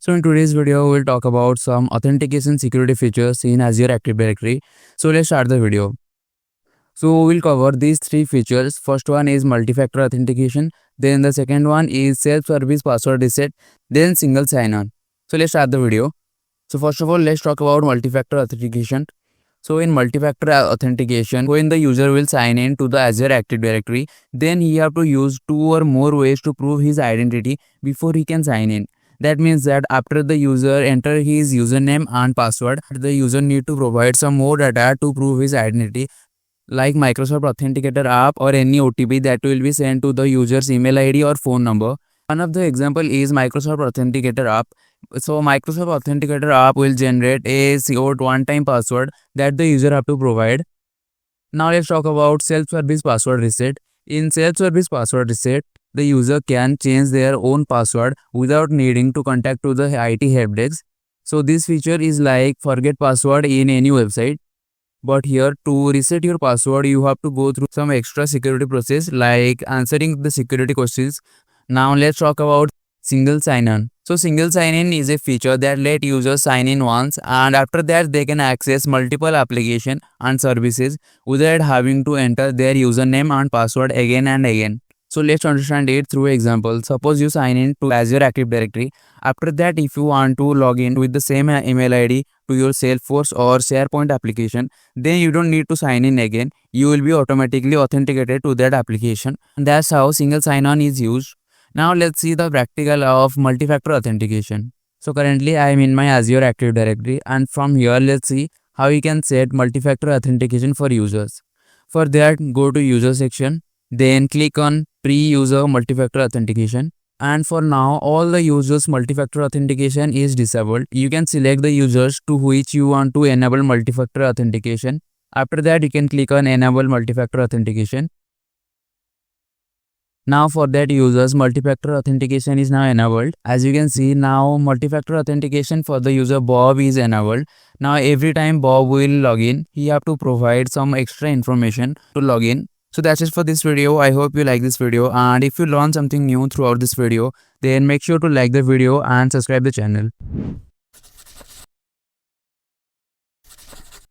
So in today's video, we'll talk about some authentication security features in Azure Active Directory. So let's start the video. So we'll cover these three features. First one is multi-factor authentication. Then the second one is self-service password reset. Then single sign-on. So let's start the video. So first of all, let's talk about multi-factor authentication. So in multi-factor authentication, when the user will sign in to the Azure Active Directory, then he have to use 2 or more ways to prove his identity before he can sign in. That means that after the user enter his username and password, the user need to provide some more data to prove his identity, like Microsoft Authenticator app or any OTP that will be sent to the user's email ID or phone number. One of the example is Microsoft Authenticator app. So Microsoft Authenticator app will generate a secret one-time password that the user have to provide. Now let's talk about self-service password reset. In self-service password reset, the user can change their own password without needing to contact to the IT help desk. So this feature is like forget password in any website. But here, to reset your password, you have to go through some extra security process like answering the security questions. Now let's talk about single sign-on. So single sign-in is a feature that let users sign in once, and after that they can access multiple applications and services without having to enter their username and password again and again. So let's understand it through example. Suppose you sign in to Azure Active Directory. After that, if you want to log in with the same email ID to your Salesforce or SharePoint application, then you don't need to sign in again. You will be automatically authenticated to that application. And that's how single sign-on is used. Now let's see the practical of multi-factor authentication. So currently I am in my Azure Active Directory, and from here let's see how we can set multi-factor authentication for users. For that, go to user section, then click on pre-user multi-factor authentication. And for now, all the users multi-factor authentication is disabled. You can select the users to which you want to enable multi-factor authentication. After that, you can click on enable multi-factor authentication. Now for that users, multi-factor authentication is now enabled. As you can see, now multi-factor authentication for the user Bob is enabled. Now every time Bob will log in, he have to provide some extra information to log in. So that's it for this video. I hope you like this video, and if you learn something new throughout this video, then make sure to like the video and subscribe the channel.